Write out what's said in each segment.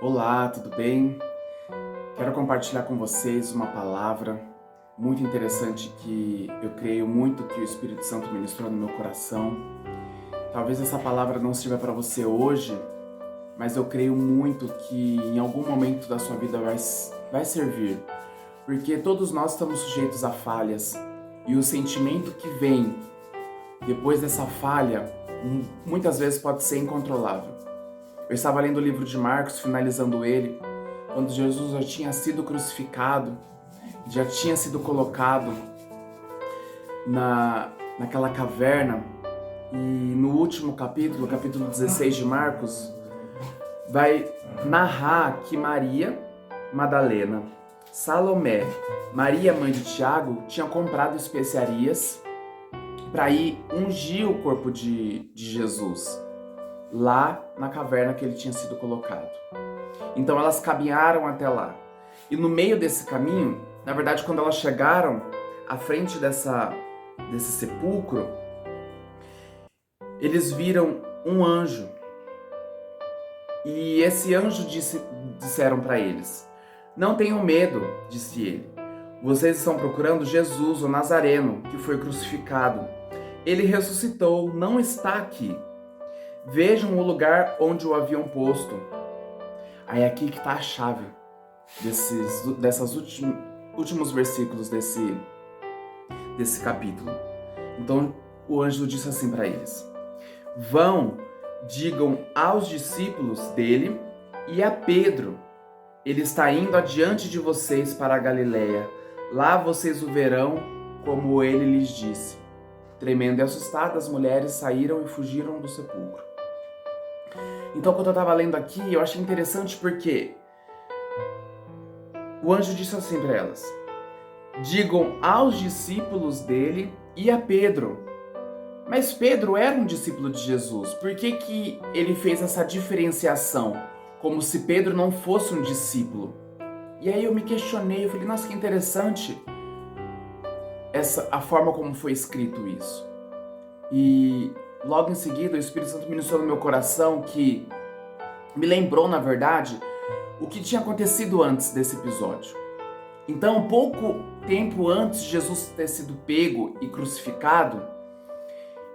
Olá, tudo bem? Quero compartilhar com vocês uma palavra muito interessante que eu creio muito que o Espírito Santo ministrou no meu coração. Talvez essa palavra não sirva para você hoje, mas eu creio muito que em algum momento da sua vida vai servir, porque todos nós estamos sujeitos a falhas e o sentimento que vem depois dessa falha muitas vezes pode ser incontrolável. Eu estava lendo o livro de Marcos, finalizando ele, quando Jesus já tinha sido crucificado, já tinha sido colocado naquela caverna, e no último capítulo, capítulo 16 de Marcos, vai narrar que Maria Madalena, Salomé, Maria, mãe de Tiago, tinham comprado especiarias para ir ungir o corpo de Jesus lá na caverna que ele tinha sido colocado. Então elas caminharam até lá. E no meio desse caminho, na verdade, quando elas chegaram à frente desse sepulcro, eles viram um anjo. E esse anjo disseram para eles: "Não tenham medo", disse ele. "Vocês estão procurando Jesus, o Nazareno, que foi crucificado. Ele ressuscitou, não está aqui. Vejam o lugar onde o haviam posto." Aí é aqui que está a chave desses últimos versículos desse capítulo. Então o anjo disse assim para eles: "Vão, digam aos discípulos dele e a Pedro, ele está indo adiante de vocês para a Galileia. Lá vocês o verão como ele lhes disse." Tremendo e assustadas, as mulheres saíram e fugiram do sepulcro. Então, quando eu estava lendo aqui, eu achei interessante porque o anjo disse assim para elas: "Digam aos discípulos dele e a Pedro." Mas Pedro era um discípulo de Jesus. Por que ele fez essa diferenciação? Como se Pedro não fosse um discípulo. E aí eu me questionei, eu falei, nossa, que interessante a forma como foi escrito isso. E logo em seguida o Espírito Santo ministrou no meu coração que me lembrou, na verdade, o que tinha acontecido antes desse episódio. Então, pouco tempo antes de Jesus ter sido pego e crucificado,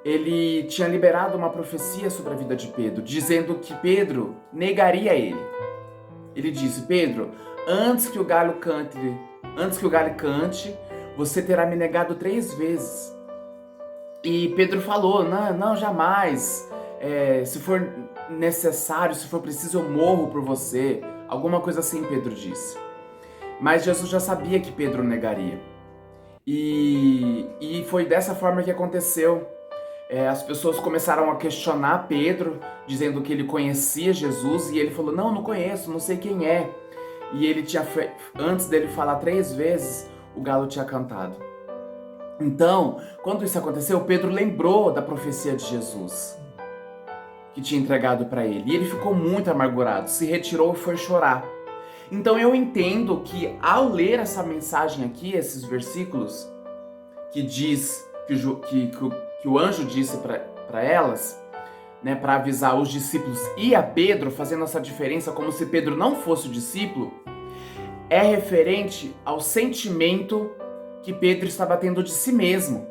ele tinha liberado uma profecia sobre a vida de Pedro, dizendo que Pedro negaria ele. Ele disse: "Pedro, antes que o galho cante, você terá me negado 3 vezes." E Pedro falou: não, jamais. Se for necessário, se for preciso, eu morro por você. Alguma coisa assim Pedro disse. Mas Jesus já sabia que Pedro negaria. E foi dessa forma que aconteceu. As pessoas começaram a questionar Pedro, dizendo que ele conhecia Jesus, e ele falou: não conheço, não sei quem é. E ele antes dele falar 3 vezes, o galo tinha cantado. Então, quando isso aconteceu, Pedro lembrou da profecia de Jesus, que tinha entregado para ele. E ele ficou muito amargurado, se retirou e foi chorar. Então eu entendo que ao ler essa mensagem aqui, esses versículos, que diz que o anjo disse para elas, né, para avisar os discípulos e a Pedro, fazendo essa diferença como se Pedro não fosse o discípulo, é referente ao sentimento que Pedro estava tendo de si mesmo.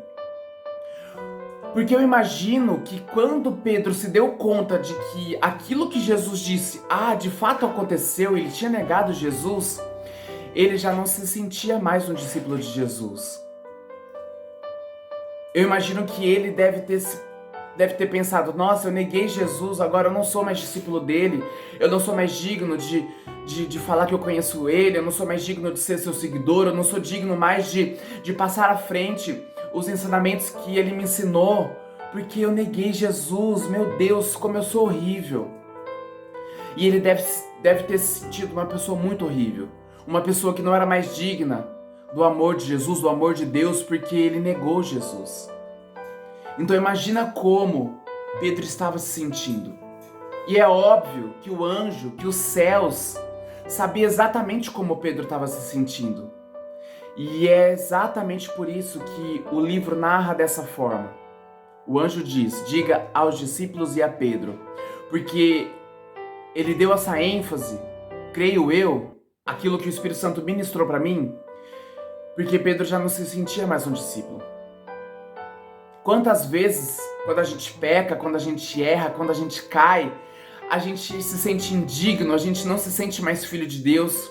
Porque eu imagino que quando Pedro se deu conta de que aquilo que Jesus disse, de fato aconteceu, ele tinha negado Jesus, ele já não se sentia mais um discípulo de Jesus. Eu imagino que ele deve ter pensado: nossa, eu neguei Jesus, agora eu não sou mais discípulo dele, eu não sou mais digno de falar que eu conheço ele, eu não sou mais digno de ser seu seguidor, eu não sou digno mais de passar à frente os ensinamentos que ele me ensinou, porque eu neguei Jesus. Meu Deus, como eu sou horrível. E ele deve ter se sentido uma pessoa muito horrível, uma pessoa que não era mais digna do amor de Jesus, do amor de Deus, porque ele negou Jesus. Então imagina como Pedro estava se sentindo. E é óbvio que o anjo, que os céus, sabia exatamente como Pedro estava se sentindo. E é exatamente por isso que o livro narra dessa forma. O anjo diz: diga aos discípulos e a Pedro, porque ele deu essa ênfase creio eu, aquilo que o Espírito Santo ministrou para mim, porque Pedro já não se sentia mais um discípulo. Quantas vezes, quando a gente peca, quando a gente erra, quando a gente cai, a gente se sente indigno, a gente não se sente mais filho de Deus,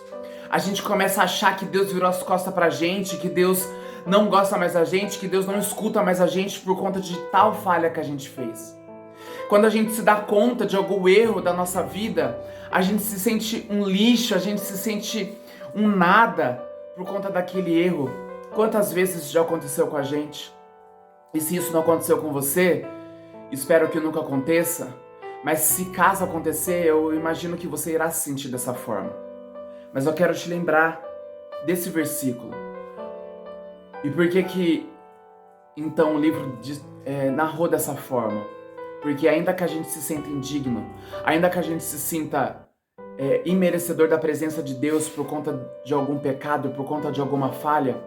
a gente começa a achar que Deus virou as costas pra gente, que Deus não gosta mais da gente, que Deus não escuta mais a gente por conta de tal falha que a gente fez. Quando a gente se dá conta de algum erro da nossa vida, a gente se sente um lixo, a gente se sente um nada por conta daquele erro. Quantas vezes já aconteceu com a gente? E se isso não aconteceu com você, espero que nunca aconteça, mas se caso acontecer, eu imagino que você irá se sentir dessa forma. Mas eu quero te lembrar desse versículo. E por que então o livro narrou dessa forma? Porque ainda que a gente se sinta indigno, ainda que a gente se sinta imerecedor da presença de Deus por conta de algum pecado, por conta de alguma falha,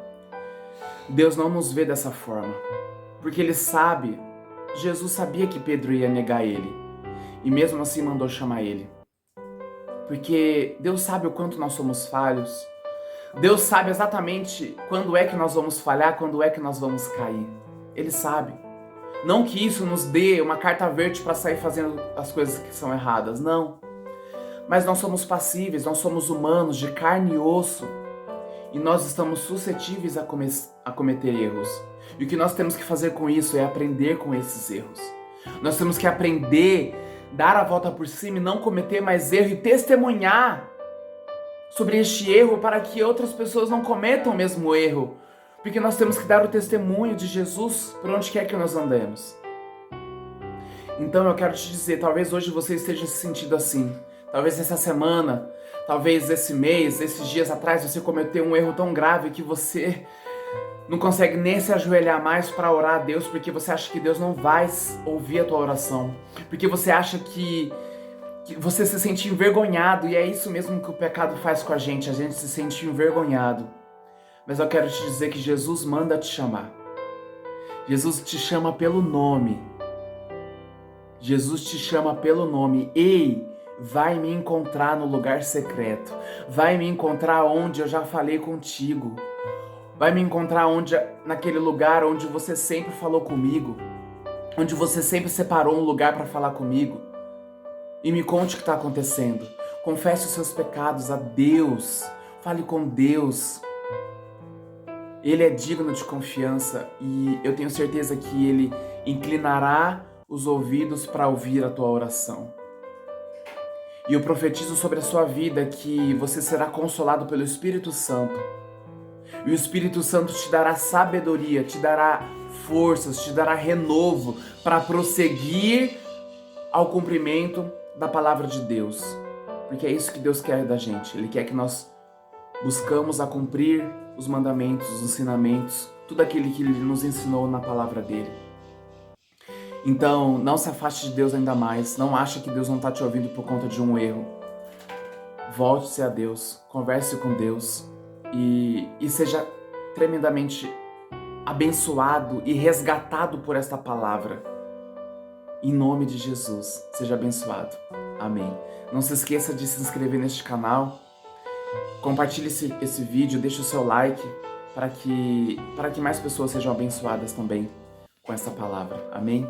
Deus não nos vê dessa forma. Porque Ele sabe, Jesus sabia que Pedro ia negar Ele. E mesmo assim mandou chamar Ele. Porque Deus sabe o quanto nós somos falhos. Deus sabe exatamente quando é que nós vamos falhar, quando é que nós vamos cair. Ele sabe. Não que isso nos dê uma carta verde para sair fazendo as coisas que são erradas, não. Mas nós somos passíveis, nós somos humanos, de carne e osso. E nós estamos suscetíveis a cometer erros. E o que nós temos que fazer com isso é aprender com esses erros. Nós temos que aprender, dar a volta por cima e não cometer mais erro e testemunhar sobre este erro para que outras pessoas não cometam o mesmo erro. Porque nós temos que dar o testemunho de Jesus por onde quer que nós andemos. Então eu quero te dizer, talvez hoje você esteja se sentindo assim. Talvez essa semana, talvez esse mês, esses dias atrás, você cometeu um erro tão grave que você não consegue nem se ajoelhar mais para orar a Deus, porque você acha que Deus não vai ouvir a tua oração. Porque você acha que você se sente envergonhado, e é isso mesmo que o pecado faz com a gente se sente envergonhado. Mas eu quero te dizer que Jesus manda te chamar. Jesus te chama pelo nome. Jesus te chama pelo nome. Ei, vai me encontrar no lugar secreto. Vai me encontrar onde eu já falei contigo. Vai me encontrar naquele lugar onde você sempre falou comigo. Onde você sempre separou um lugar para falar comigo. E me conte o que está acontecendo. Confesse os seus pecados a Deus. Fale com Deus. Ele é digno de confiança e eu tenho certeza que Ele inclinará os ouvidos para ouvir a tua oração. E eu profetizo sobre a sua vida que você será consolado pelo Espírito Santo. E o Espírito Santo te dará sabedoria, te dará forças, te dará renovo para prosseguir ao cumprimento da palavra de Deus. Porque é isso que Deus quer da gente. Ele quer que nós buscamos a cumprir os mandamentos, os ensinamentos, tudo aquilo que Ele nos ensinou na palavra dEle. Então, não se afaste de Deus ainda mais. Não ache que Deus não está te ouvindo por conta de um erro. Volte-se a Deus, converse com Deus e seja tremendamente abençoado e resgatado por esta palavra. Em nome de Jesus, seja abençoado. Amém. Não se esqueça de se inscrever neste canal. Compartilhe esse vídeo, deixe o seu like para que mais pessoas sejam abençoadas também com essa palavra. Amém?